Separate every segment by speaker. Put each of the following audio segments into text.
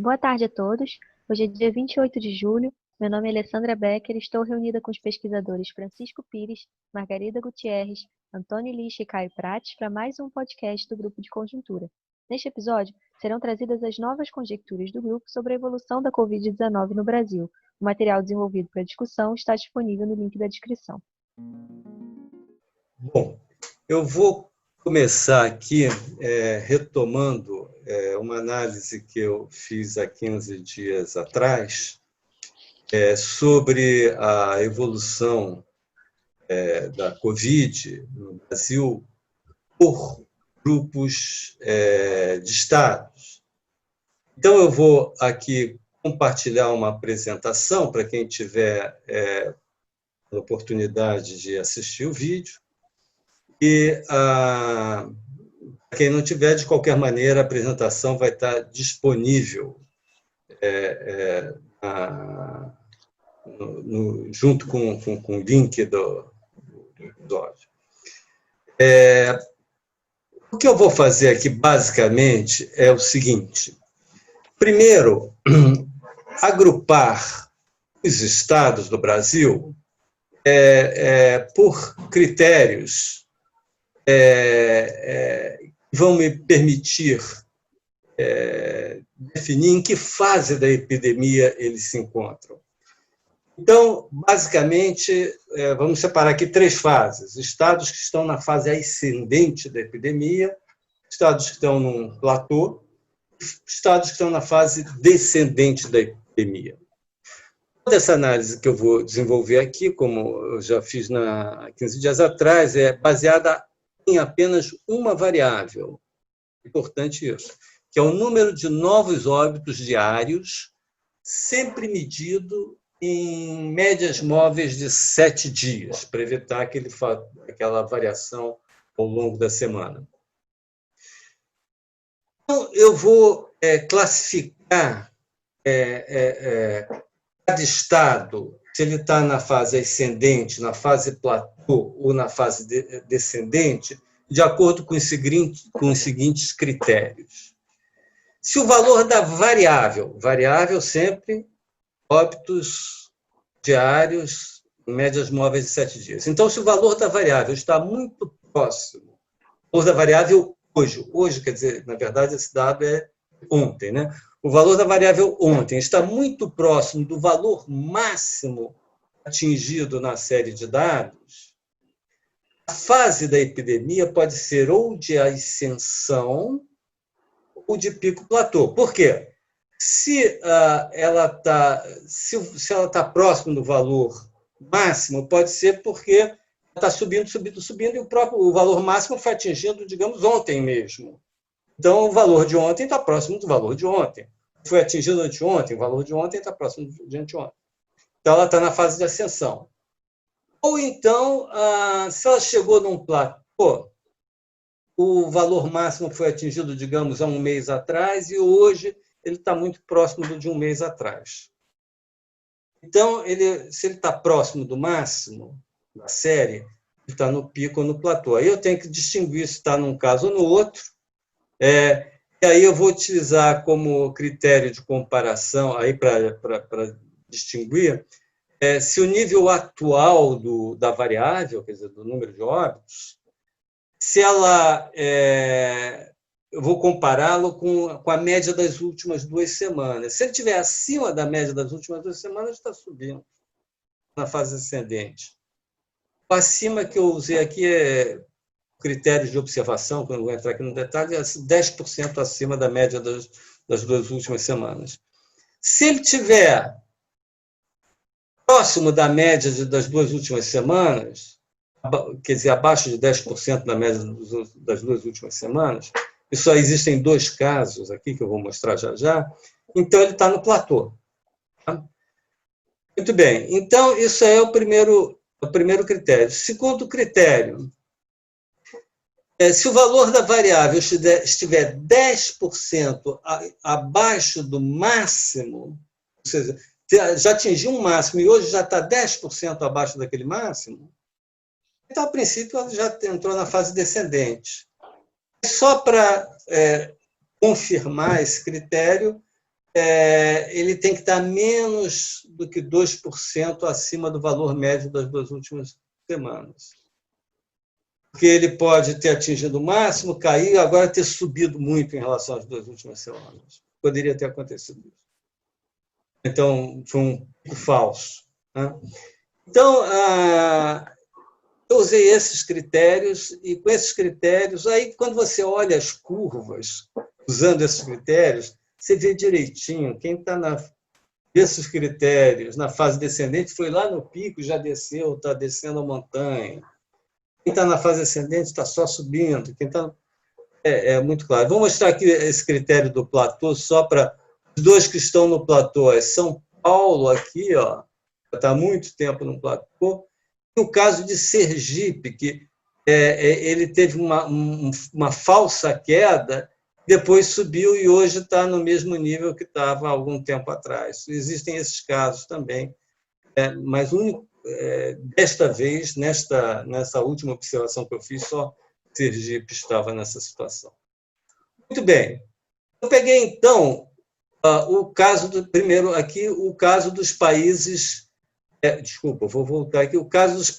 Speaker 1: Boa tarde a todos. Hoje é dia 28 de julho. Meu nome é Alessandra Becker e estou reunida com os pesquisadores Francisco Pires, Margarida Gutierrez, Antônio Lixe e Caio Prates para mais um podcast do Grupo de Conjuntura. Neste episódio, serão trazidas as novas conjecturas do grupo sobre a evolução da Covid-19 no Brasil. O material desenvolvido para a discussão está disponível no link da descrição.
Speaker 2: Bom, eu vou começar aqui retomando uma análise que eu fiz há 15 dias atrás sobre a evolução da Covid no Brasil por grupos de estados. Então, eu vou aqui compartilhar uma apresentação para quem tiver a oportunidade de assistir o vídeo. E, para quem não tiver, de qualquer maneira, a apresentação vai estar disponível junto com o link do episódio. O que eu vou fazer aqui, basicamente, é o seguinte. Primeiro, agrupar os estados do Brasil por critérios vão me permitir definir em que fase da epidemia eles se encontram. Então, basicamente, vamos separar aqui 3 fases. Estados que estão na fase ascendente da epidemia, estados que estão num platô, estados que estão na fase descendente da epidemia. Toda essa análise que eu vou desenvolver aqui, como eu já fiz 15 dias atrás, é baseada em apenas uma variável, importante isso, que é o número de novos óbitos diários, sempre medido em médias móveis de 7 dias, para evitar aquela variação ao longo da semana. Então, eu vou classificar cada estado, se ele está na fase ascendente, na fase platô ou na fase descendente, de acordo com os seguintes critérios. Se o valor da variável sempre óbitos diários em médias móveis de 7 dias. Então, se o valor da variável está muito próximo, o valor da variável hoje, quer dizer, na verdade, esse dado é ontem, né? O valor da variável ontem está muito próximo do valor máximo atingido na série de dados, a fase da epidemia pode ser ou de ascensão ou de pico-platô. Por quê? Se ela está próxima do valor máximo, pode ser porque está subindo, e o valor máximo foi atingido, digamos, ontem mesmo. Então, o valor de ontem está próximo do valor de ontem. Foi atingido anteontem, o valor de ontem está próximo de anteontem. Então, ela está na fase de ascensão. Ou então, se ela chegou num platô, o valor máximo foi atingido, digamos, há um mês atrás, e hoje ele está muito próximo do de um mês atrás. Então, se ele está próximo do máximo da série, ele está no pico ou no platô. Aí eu tenho que distinguir se está num caso ou no outro. E aí eu vou utilizar como critério de comparação, aí para distinguir, se o nível atual da variável, quer dizer, do número de óbitos, se ela... eu vou compará-lo com a média das últimas 2 semanas. Se ele estiver acima da média das últimas 2 semanas, está subindo na fase ascendente. O acima que eu usei aqui é critérios de observação, que eu não vou entrar aqui no detalhe, é 10% acima da média das 2 últimas semanas. Se ele estiver próximo da média das 2 últimas semanas, quer dizer, abaixo de 10% da média das 2 últimas semanas, e só existem 2 casos aqui, que eu vou mostrar já, então ele está no platô. Tá? Muito bem, então isso é o primeiro critério. Segundo critério, se o valor da variável estiver 10% abaixo do máximo, ou seja, já atingiu um máximo e hoje já está 10% abaixo daquele máximo, então, a princípio, ela já entrou na fase descendente. Só para confirmar esse critério, ele tem que estar menos do que 2% acima do valor médio das 2 últimas semanas. Porque ele pode ter atingido o máximo, cair, agora ter subido muito em relação às 2 últimas semanas. Poderia ter acontecido isso. Então, foi um pico falso. Né? Então, eu usei esses critérios, e com esses critérios, aí quando você olha as curvas, usando esses critérios, você vê direitinho quem está nesses critérios, na fase descendente, foi lá no pico, já desceu, está descendo a montanha. Quem está na fase ascendente está só subindo. Quem tá... é muito claro. Vou mostrar aqui esse critério do platô, só para os 2 que estão no platô. É São Paulo, aqui, está há muito tempo no platô. E o caso de Sergipe, que ele teve uma falsa queda, depois subiu e hoje está no mesmo nível que estava há algum tempo atrás. Existem esses casos também, mas o único, desta vez, nessa última observação que eu fiz, só Sergipe estava nessa situação. Muito bem. Eu peguei, então, o caso primeiro aqui, o caso dos países. Desculpa, vou voltar aqui. O caso dos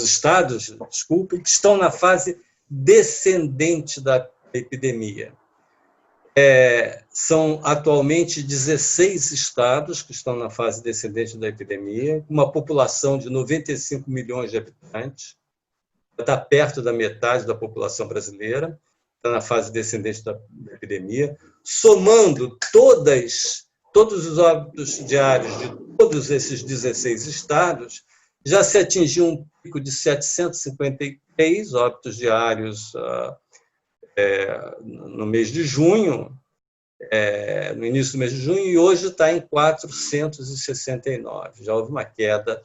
Speaker 2: estados, desculpe, que estão na fase descendente da epidemia. São atualmente 16 estados que estão na fase descendente da epidemia, uma população de 95 milhões de habitantes, está perto da metade da população brasileira, está na fase descendente da epidemia, somando todos os óbitos diários de todos esses 16 estados, já se atingiu um pico de 753 óbitos diários no mês de junho, no início do mês de junho, e hoje está em 469. Já houve uma queda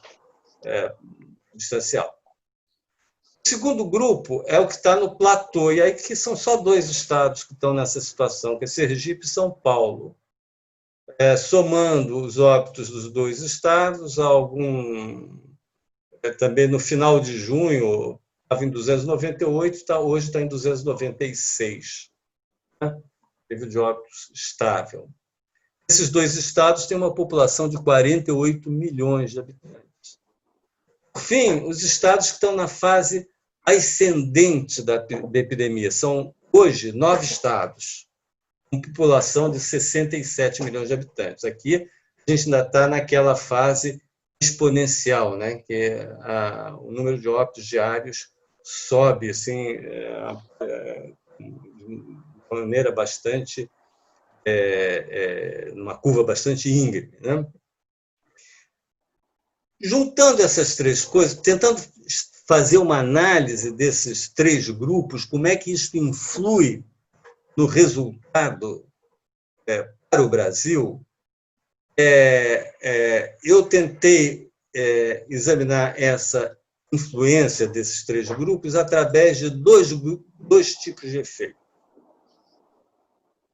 Speaker 2: substancial. O segundo grupo é o que está no platô, e aí que são só 2 estados que estão nessa situação, que é Sergipe e São Paulo. Somando os óbitos dos 2 estados, também no final de junho, estava em 298, hoje está em 296. Né? Nível de óbitos estável. Esses 2 estados têm uma população de 48 milhões de habitantes. Por fim, os estados que estão na fase ascendente da epidemia são, hoje, 9 estados, com população de 67 milhões de habitantes. Aqui, a gente ainda está naquela fase exponencial, né? Que o número de óbitos diários sobe assim, de maneira bastante, numa curva bastante íngreme. Né? Juntando essas 3 coisas, tentando fazer uma análise desses 3 grupos, como é que isso influi no resultado para o Brasil, eu tentei examinar essa influência desses 3 grupos através de 2 tipos de efeito.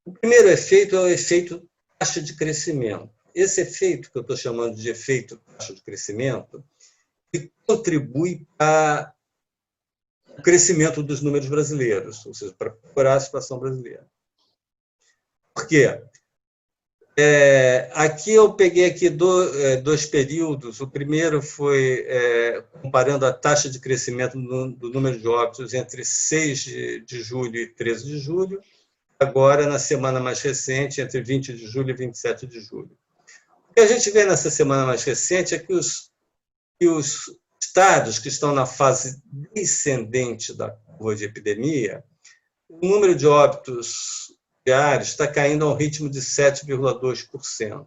Speaker 2: O primeiro efeito é o efeito taxa de crescimento. Esse efeito, que eu estou chamando de efeito taxa de crescimento, que contribui para o crescimento dos números brasileiros, ou seja, para piorar a situação brasileira. Por quê? Aqui eu peguei aqui 2 períodos. O primeiro foi comparando a taxa de crescimento do número de óbitos entre 6 de julho e 13 de julho, agora na semana mais recente, entre 20 de julho e 27 de julho. O que a gente vê nessa semana mais recente é que os estados que estão na fase descendente da curva de epidemia, o número de óbitos diários está caindo a um ritmo de 7,2%.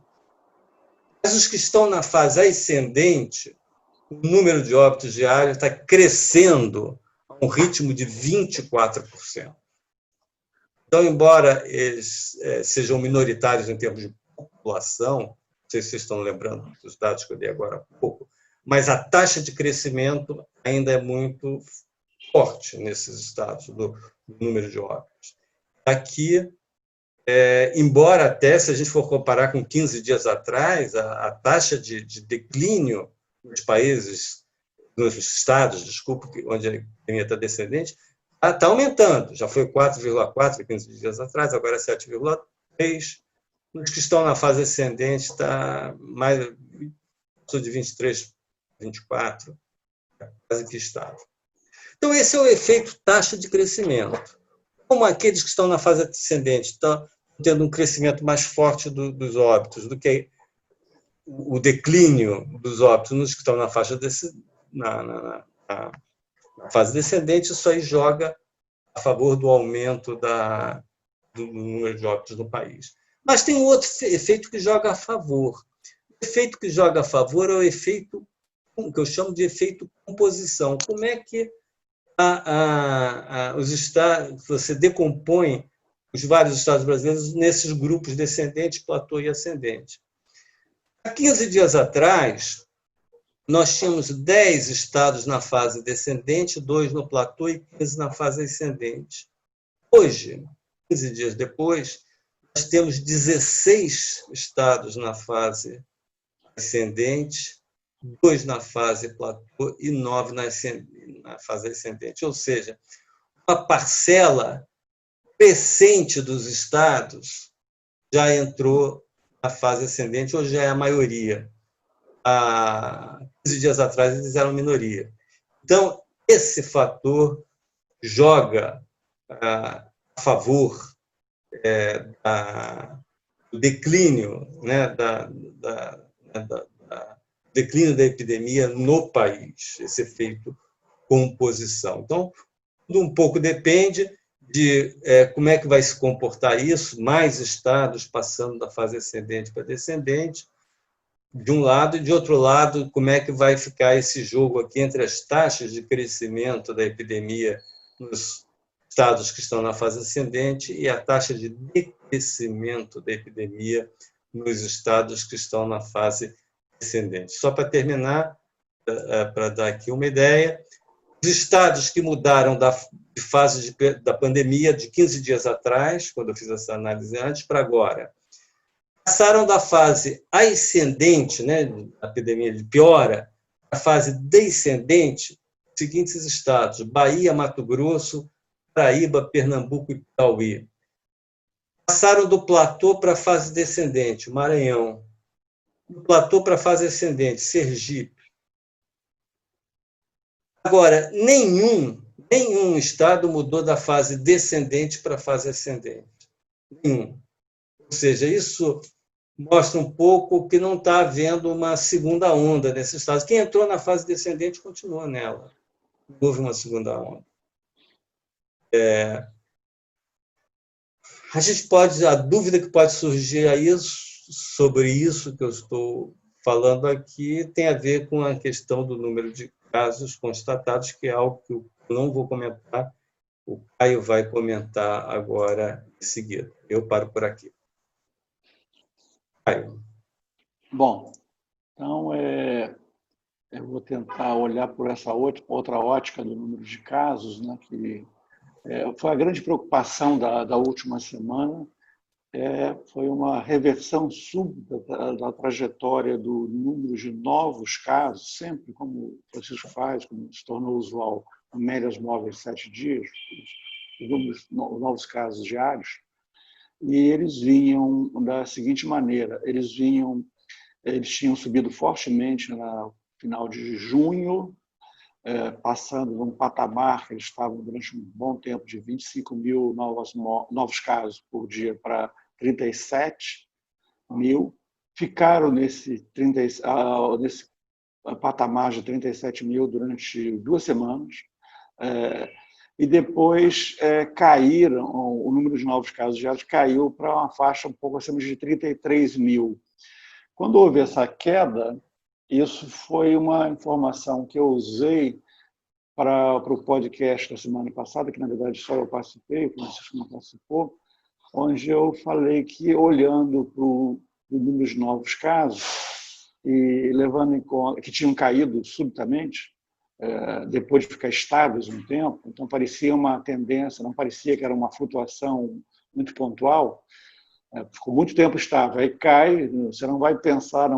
Speaker 2: Mas os que estão na fase ascendente, o número de óbitos diários está crescendo a um ritmo de 24%. Então, embora eles sejam minoritários em termos de população, não sei se vocês estão lembrando dos dados que eu dei agora há pouco, mas a taxa de crescimento ainda é muito forte nesses estados, do número de óbitos. Aqui, embora até, se a gente for comparar com 15 dias atrás, a taxa de declínio nos países, nos estados, desculpa, onde a epidemia está descendente, está aumentando. Já foi 4,4 15 dias atrás, agora é 7,3. Nos que estão na fase ascendente está mais de 23, 24, quase que estável. Então, esse é o efeito taxa de crescimento. Como aqueles que estão na fase ascendente estão tendo um crescimento mais forte dos óbitos do que o declínio dos óbitos nos que estão na faixa na fase descendente, isso aí joga a favor do aumento do número de óbitos no país. Mas tem um outro efeito que joga a favor. O efeito que joga a favor é o efeito que eu chamo de efeito composição. Como é que os estados, você decompõe os vários estados brasileiros nesses grupos descendente, platô e ascendente? Há 15 dias atrás, nós tínhamos 10 estados na fase descendente, 2 no platô e 15 na fase ascendente. Hoje, 15 dias depois, nós temos 16 estados na fase ascendente, 2 na fase platô e 9 na fase ascendente. Ou seja, uma parcela crescente dos estados já entrou na fase ascendente, hoje já é a maioria. Há 15 dias atrás, eles eram minoria. Então, esse fator joga a favor do declínio, né, declínio da epidemia no país, esse efeito composição. Então, tudo um pouco depende de como é que vai se comportar isso, mais estados passando da fase ascendente para descendente, de um lado, e de outro lado, como é que vai ficar esse jogo aqui entre as taxas de crescimento da epidemia nos estados que estão na fase ascendente e a taxa de decrescimento da epidemia nos estados que estão na fase descendente. Só para terminar, para dar aqui uma ideia, os estados que mudaram de fase da pandemia de 15 dias atrás, quando eu fiz essa análise antes, para agora, passaram da fase ascendente, né, da epidemia de piora, para a fase descendente, os seguintes estados: Bahia, Mato Grosso, Paraíba, Pernambuco e Piauí. Passaram do platô para a fase descendente, Maranhão. Do platô para a fase ascendente, Sergipe. Agora, nenhum estado mudou da fase descendente para a fase ascendente. Nenhum. Ou seja, isso mostra um pouco que não está havendo uma segunda onda nesses estados. Quem entrou na fase descendente continua nela. Não houve uma segunda onda. A dúvida que pode surgir aí sobre isso que eu estou falando aqui tem a ver com a questão do número de casos constatados, que é algo que eu não vou comentar, o Caio vai comentar agora em seguida. Eu paro por aqui. Caio.
Speaker 3: Bom, então eu vou tentar olhar por essa outra ótica do número de casos, né, que foi a grande preocupação da última semana, foi uma reversão súbita da trajetória do número de novos casos, sempre como o Francisco faz, como se tornou usual, em médias móveis 7 dias, os novos casos diários, e eles vinham da seguinte maneira: eles tinham subido fortemente no final de junho, passando num patamar que eles estavam durante um bom tempo de 25 mil novos casos por dia para 37 mil, ficaram nesse patamar de 37 mil durante 2 semanas, e depois caíram, o número de novos casos diários caiu para uma faixa um pouco acima de 33 mil. Quando houve essa queda, isso foi uma informação que eu usei para o podcast da semana passada, que na verdade só eu participei, o Francisco não participou, onde eu falei que, olhando para o número de novos casos, e levando em conta que tinham caído subitamente, depois de ficar estáveis um tempo, então parecia uma tendência, não parecia que era uma flutuação muito pontual, ficou muito tempo estável, aí cai, você não vai pensar,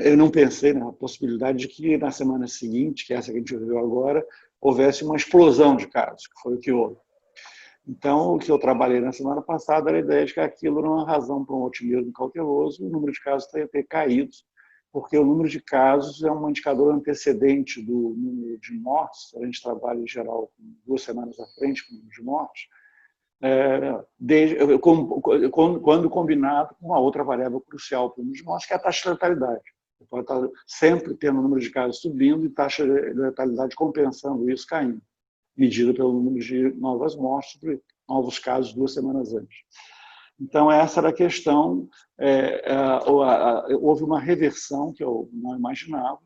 Speaker 3: eu não pensei na possibilidade de que na semana seguinte, que é essa que a gente viu agora, houvesse uma explosão de casos, que foi o que houve. Então, o que eu trabalhei na semana passada era a ideia de que aquilo era uma razão para um otimismo cauteloso, o número de casos ter caído, porque o número de casos é um indicador antecedente do número de mortes. A gente trabalha, em geral, com 2 semanas à frente com o número de mortes, quando combinado com uma outra variável crucial para o número de mortes, que é a taxa de letalidade. Você pode estar sempre tendo o número de casos subindo e taxa de letalidade compensando isso caindo, medida pelo número de novas mortes, novos casos 2 semanas antes. Então, essa era a questão. Houve uma reversão que eu não imaginava.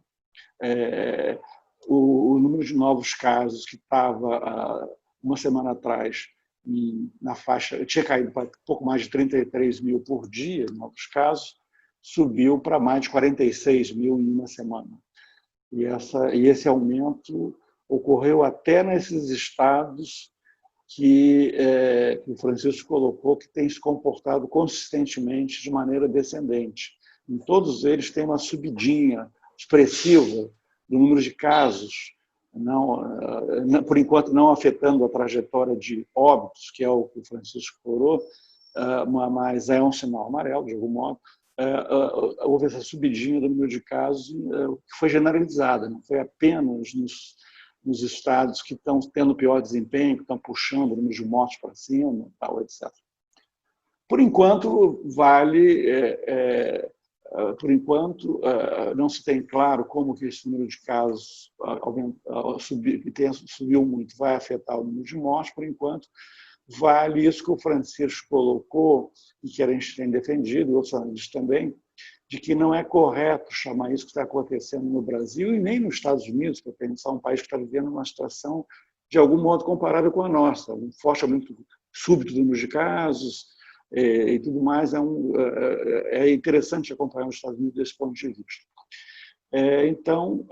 Speaker 3: O número de novos casos que estava uma semana atrás na faixa, tinha caído para pouco mais de 33 mil por dia, novos casos, subiu para mais de 46 mil em uma semana. E esse aumento ocorreu até nesses estados que o Francisco colocou, que tem se comportado consistentemente de maneira descendente. Em todos eles tem uma subidinha expressiva do número de casos, por enquanto não afetando a trajetória de óbitos, que é o que o Francisco colocou, mas é um sinal amarelo, de algum modo. Houve essa subidinha do número de casos que foi generalizada, não foi apenas nos estados que estão tendo pior desempenho, que estão puxando o número de mortes para cima, tal, etc. Por enquanto, não se tem claro como que esse número de casos subiu muito, vai afetar o número de mortes. Por enquanto, vale isso que o Francisco colocou, e que a gente tem defendido, outros analistas também, de que não é correto chamar isso que está acontecendo no Brasil e nem nos Estados Unidos, para pensar um país que está vivendo uma situação de algum modo comparável com a nossa, um forte aumento súbito do número de casos e tudo mais. É interessante acompanhar os Estados Unidos desse ponto de vista. Então,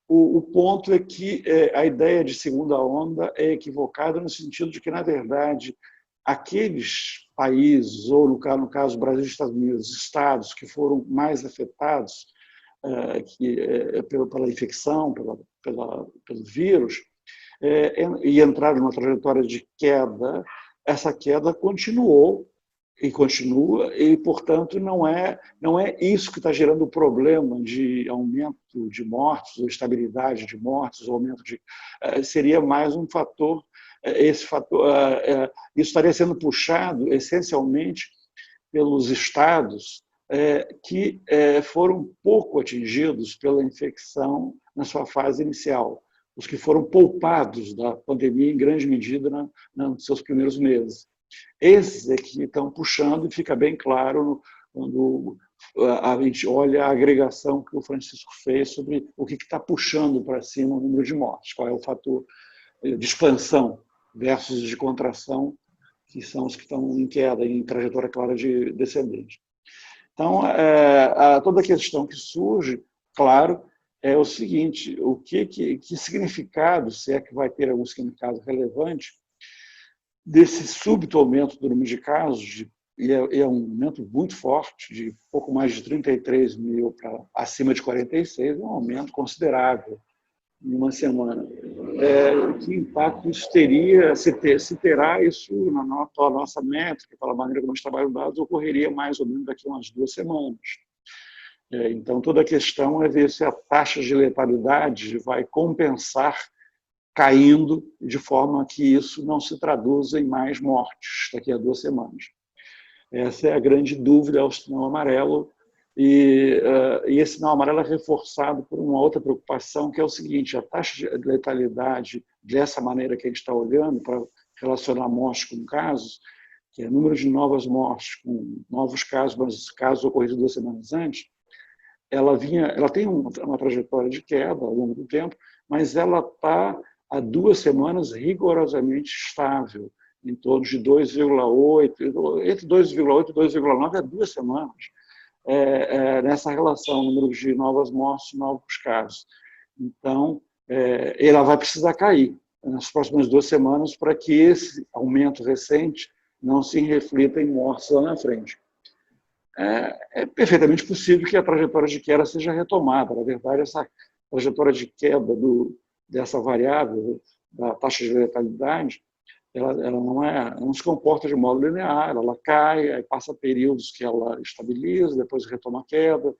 Speaker 3: o ponto é que a ideia de segunda onda é equivocada no sentido de que, na verdade, aqueles países, ou no caso Brasil e Estados Unidos, estados que foram mais afetados pela infecção, pelo vírus, e entraram numa trajetória de queda, essa queda continuou e continua, e, portanto, não é isso que está gerando o problema de aumento de mortes, ou estabilidade de mortes, ou aumento de... seria mais um fator. Isso estaria sendo puxado essencialmente pelos estados que foram pouco atingidos pela infecção na sua fase inicial, os que foram poupados da pandemia em grande medida nos seus primeiros meses. Esses é que estão puxando, e fica bem claro quando a gente olha a agregação que o Francisco fez sobre o que está puxando para cima o número de mortes, qual é o fator de expansão versus de contração, que são os que estão em queda, em trajetória clara de descendente. Então, toda a questão que surge, claro, é o seguinte: que significado, se é que vai ter algum significado relevante, desse súbito aumento do número de casos, e é um aumento muito forte, de pouco mais de 33 mil para acima de 46, é um aumento considerável em uma semana. Que impacto isso teria, se terá isso na nossa métrica, pela maneira como nós trabalhamos dados, ocorreria mais ou menos daqui a umas 2 semanas. Então, toda a questão é ver se a taxa de letalidade vai compensar caindo, de forma que isso não se traduza em mais mortes daqui a 2 semanas. Essa é a grande dúvida ao sinal amarelo, e esse sinal amarelo é reforçado por uma outra preocupação, que é o seguinte: a taxa de letalidade, dessa maneira que a gente está olhando, para relacionar mortes com casos, que é o número de novas mortes com novos casos, mas casos ocorridos 2 semanas antes, ela tem uma trajetória de queda ao longo do tempo, mas ela está há 2 semanas rigorosamente estável, em torno de 2,8, entre 2,8 e 2,9 há 2 semanas, nessa relação, número de novas mortes e novos casos. Então, ela vai precisar cair nas próximas 2 semanas para que esse aumento recente não se reflita em mortes lá na frente. É perfeitamente possível que a trajetória de queda seja retomada. Na verdade, essa trajetória de queda dessa variável, da taxa de letalidade, ela não se comporta de modo linear, ela cai, aí passa períodos que ela estabiliza, depois retoma a queda.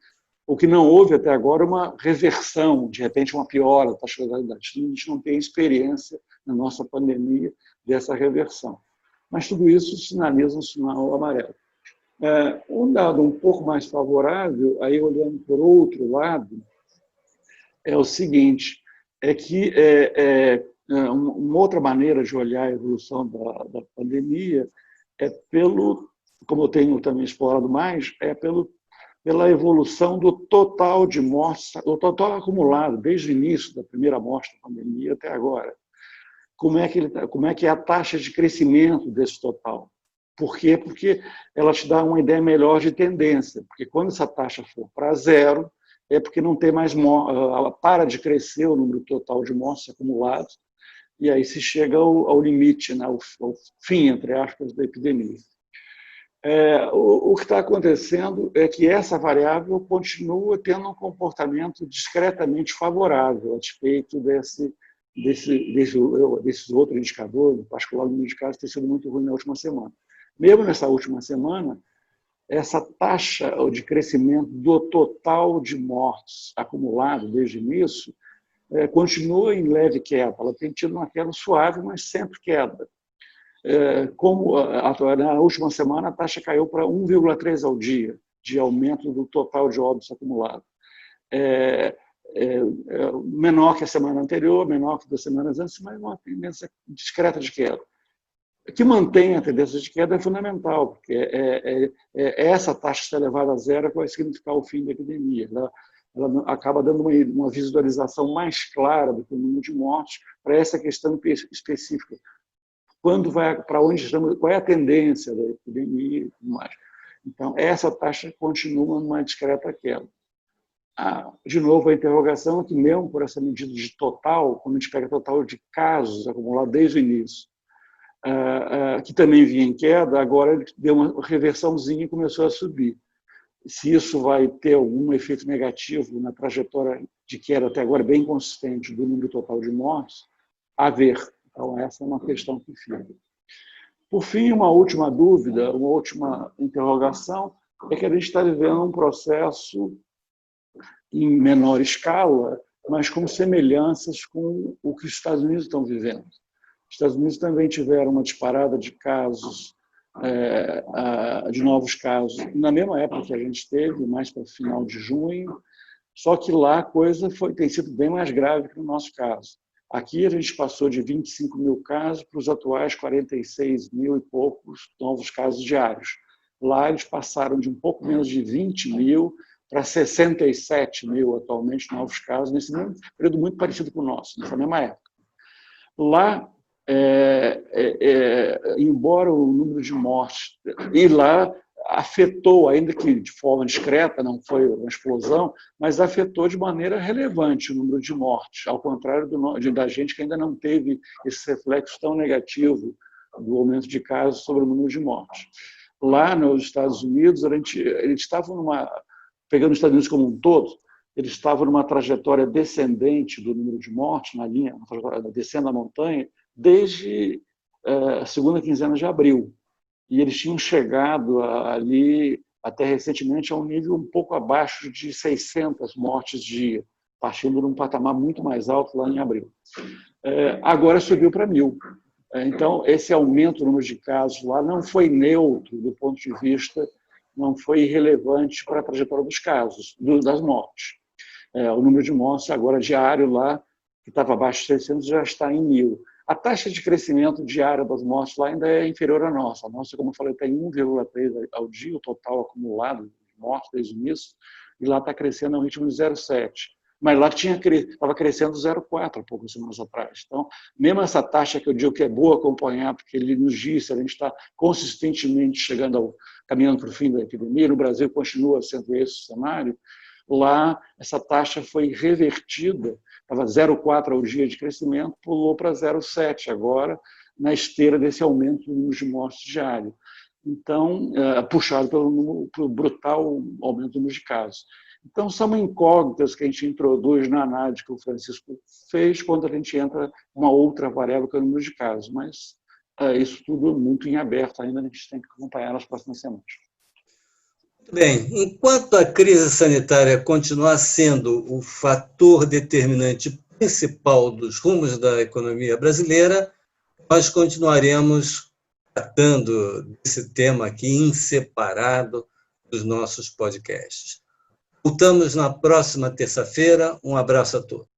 Speaker 3: O que não houve até agora é uma reversão, de repente uma piora da taxa de letalidade. A gente não tem experiência na nossa pandemia dessa reversão. Mas tudo isso sinaliza um sinal amarelo. Um dado um pouco mais favorável, aí olhando por outro lado, é o seguinte, é que uma outra maneira de olhar a evolução da pandemia é como eu tenho também explorado mais, pela evolução do total de mortes, o total acumulado, desde o início da primeira amostra da pandemia até agora. Como é que é a taxa de crescimento desse total? Por quê? Porque ela te dá uma ideia melhor de tendência, porque quando essa taxa for para zero, é porque não tem mais ela para de crescer o número total de mortes acumulados, e aí se chega ao limite, né, ao fim, entre aspas, da epidemia. O que está acontecendo é que essa variável continua tendo um comportamento discretamente favorável a despeito desses outros indicadores, em particular o número de casos ter sido muito ruim na última semana. Mesmo nessa última semana, essa taxa de crescimento do total de mortes acumulado desde o início continua em leve queda. Ela tem tido uma queda suave, mas sempre queda. Na última semana, a taxa caiu para 1,3 ao dia de aumento do total de óbitos acumulado. Menor que a semana anterior, menor que 2 semanas antes, mas uma tendência discreta de queda. O que mantém a tendência de queda é fundamental, porque essa taxa ser elevada a zero que vai significar o fim da epidemia. Ela acaba dando uma visualização mais clara do que o número de mortes para essa questão específica. Para onde estamos, qual é a tendência da epidemia e tudo mais. Então, essa taxa continua numa discreta queda. De novo, a interrogação é que, mesmo por essa medida de total, quando a gente pega total de casos acumulados desde o início, que também vinha em queda, agora ele deu uma reversãozinha e começou a subir. Se isso vai ter algum efeito negativo na trajetória de queda até agora bem consistente do número total de mortes, a ver. Então, essa é uma questão que fica. Por fim, uma última dúvida, uma última interrogação, é que a gente está vivendo um processo em menor escala, mas com semelhanças com o que os Estados Unidos estão vivendo. Os Estados Unidos também tiveram uma disparada de casos, de novos casos, na mesma época que a gente teve, mais para o final de junho, só que lá a coisa tem sido bem mais grave que no nosso caso. Aqui a gente passou de 25 mil casos para os atuais 46 mil e poucos novos casos diários. Lá eles passaram de um pouco menos de 20 mil para 67 mil atualmente novos casos, nesse mesmo período muito parecido com o nosso, nessa mesma época. Lá, embora o número de mortes, e lá afetou, ainda que de forma discreta, não foi uma explosão, mas afetou de maneira relevante o número de mortes, ao contrário da gente que ainda não teve esse reflexo tão negativo do aumento de casos sobre o número de mortes. Lá nos Estados Unidos, eles estavam pegando os Estados Unidos como um todo, eles estavam numa trajetória descendente do número de mortes, descendo a montanha, desde a segunda quinzena de abril. E eles tinham chegado ali, até recentemente, a um nível um pouco abaixo de 600 mortes dia, partindo de um patamar muito mais alto lá em abril. Agora subiu para 1.000. Então, esse aumento do número de casos lá não foi neutro do ponto de vista, não foi irrelevante para a trajetória dos casos, das mortes. O número de mortes agora diário lá, que estava abaixo de 600, já está em 1.000. A taxa de crescimento diária das mortes lá ainda é inferior à nossa. A nossa, como eu falei, está em 1,3 ao dia, o total acumulado de mortes desde o início, e lá está crescendo a um ritmo de 0,7. Mas lá estava crescendo 0,4 há poucas semanas atrás. Então, mesmo essa taxa que eu digo que é boa acompanhar, porque ele nos diz se a gente está consistentemente caminhando para o fim da epidemia, no Brasil continua sendo esse o cenário, lá essa taxa foi revertida, estava 0,4 ao dia de crescimento, pulou para 0,7 agora, na esteira desse aumento do número de mortes diário. Então, puxado pelo brutal aumento do número de casos. Então, são incógnitas que a gente introduz na análise que o Francisco fez quando a gente entra uma outra variável que é o número de casos. Mas isso tudo muito em aberto ainda, a gente tem que acompanhar nas próximas semanas.
Speaker 2: Bem, enquanto a crise sanitária continuar sendo o fator determinante principal dos rumos da economia brasileira, nós continuaremos tratando desse tema aqui inseparado dos nossos podcasts. Voltamos na próxima terça-feira. Um abraço a todos.